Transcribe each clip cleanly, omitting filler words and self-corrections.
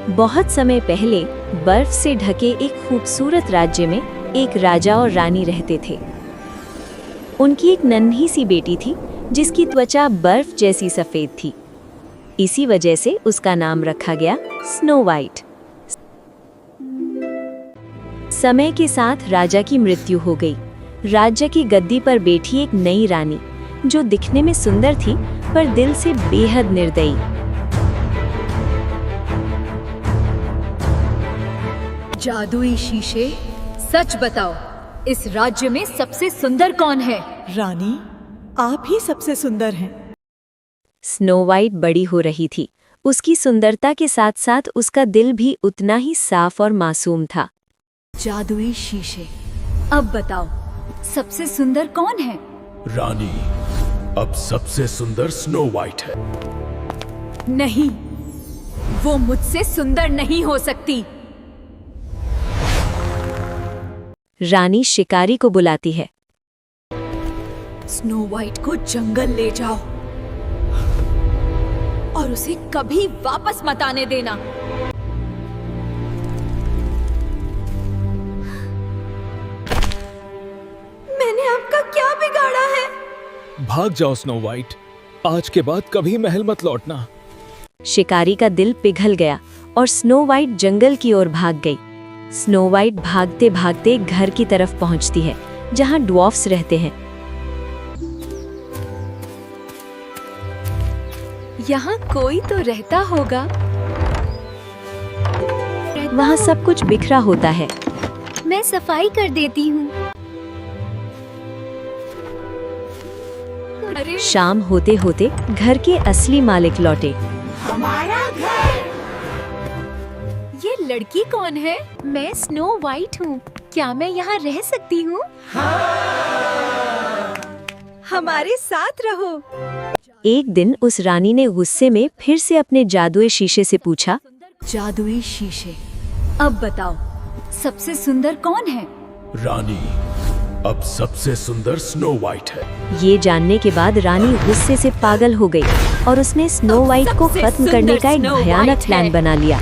बहुत समय पहले बर्फ से ढके एक खूबसूरत राज्य में एक राजा और रानी रहते थे। उनकी एक नन्ही सी बेटी थी जिसकी त्वचा बर्फ जैसी सफेद थी। इसी वजह से उसका नाम रखा गया स्नो वाइट। समय के साथ राजा की मृत्यु हो गई। राज्य की गद्दी पर बैठी एक नई रानी जो दिखने में सुंदर थी पर दिल से बेहद निर्दयी। जादुई शीशे, सच बताओ, इस राज्य में सबसे सुंदर कौन है? रानी, आप ही सबसे सुंदर हैं। स्नो वाइट बड़ी हो रही थी। उसकी सुंदरता के साथ साथ उसका दिल भी उतना ही साफ और मासूम था। जादुई शीशे, अब बताओ, सबसे सुंदर कौन है? रानी, अब सबसे सुंदर स्नो वाइट है। नहीं, वो मुझसे सुंदर नहीं हो सकती। रानी शिकारी को बुलाती है। स्नो वाइट को जंगल ले जाओ और उसे कभी वापस मत आने देना। मैंने आपका क्या बिगाड़ा है? भाग जाओ स्नो वाइट, आज के बाद कभी महल मत लौटना। शिकारी का दिल पिघल गया और स्नो वाइट जंगल की ओर भाग गई। स्नो वाइट भागते भागते घर की तरफ पहुंचती है जहां ड्वार्फ्स रहते हैं। यहाँ कोई तो रहता होगा। वहां सब कुछ बिखरा होता है। मैं सफाई कर देती हूँ। अरे शाम होते होते घर के असली मालिक लौटे। हमारा घर। ये लड़की कौन है? मैं स्नो वाइट हूँ। क्या मैं यहाँ रह सकती हूँ? हमारे साथ रहो। एक दिन उस रानी ने गुस्से में फिर से अपने जादुई शीशे से पूछा, जादुई शीशे, अब बताओ, सबसे सुंदर कौन है? रानी, अब सबसे सुंदर स्नो वाइट है। ये जानने के बाद रानी गुस्से से पागल हो गई और उसने स्नो वाइट को खत्म करने का एक भयानक प्लान बना लिया।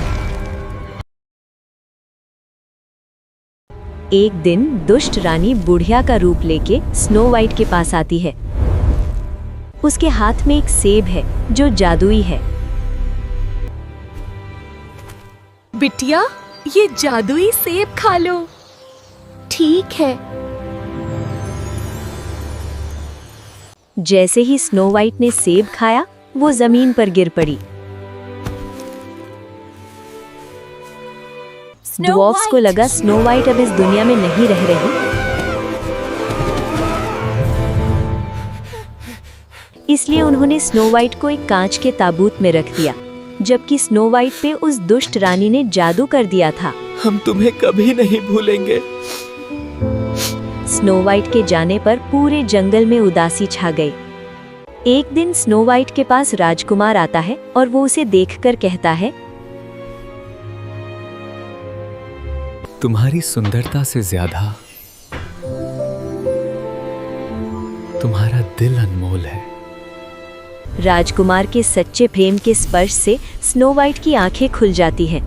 एक दिन दुष्ट रानी बुढ़िया का रूप लेके स्नो वाइट के पास आती है। उसके हाथ में एक सेब है जो जादुई है। बिटिया, ये जादुई सेब खा लो। ठीक है। जैसे ही स्नो वाइट ने सेब खाया, वो जमीन पर गिर पड़ी। ड्वार्फ्स को लगा स्नो वाइट अब इस दुनिया में नहीं रह रही, इसलिए उन्होंने स्नो वाइट को एक कांच के ताबूत में रख दिया, जबकि स्नो वाइट पे उस दुष्ट रानी ने जादू कर दिया था। हम तुम्हें कभी नहीं भूलेंगे। स्नो वाइट के जाने पर पूरे जंगल में उदासी छा गई। एक दिन स्नो वाइट के पास राजकुमार आता है और वो उसे देखकर कहता है, तुम्हारी सुंदरता से ज्यादा तुम्हारा दिल अनमोल है। राजकुमार के सच्चे प्रेम के स्पर्श से स्नो वाइट की आंखें खुल जाती हैं।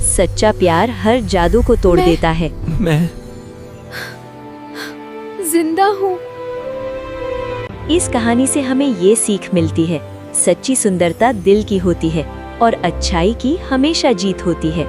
सच्चा प्यार हर जादू को तोड़ देता है। मैं जिंदा हूँ। इस कहानी से हमें ये सीख मिलती है, सच्ची सुंदरता दिल की होती है और अच्छाई की हमेशा जीत होती है।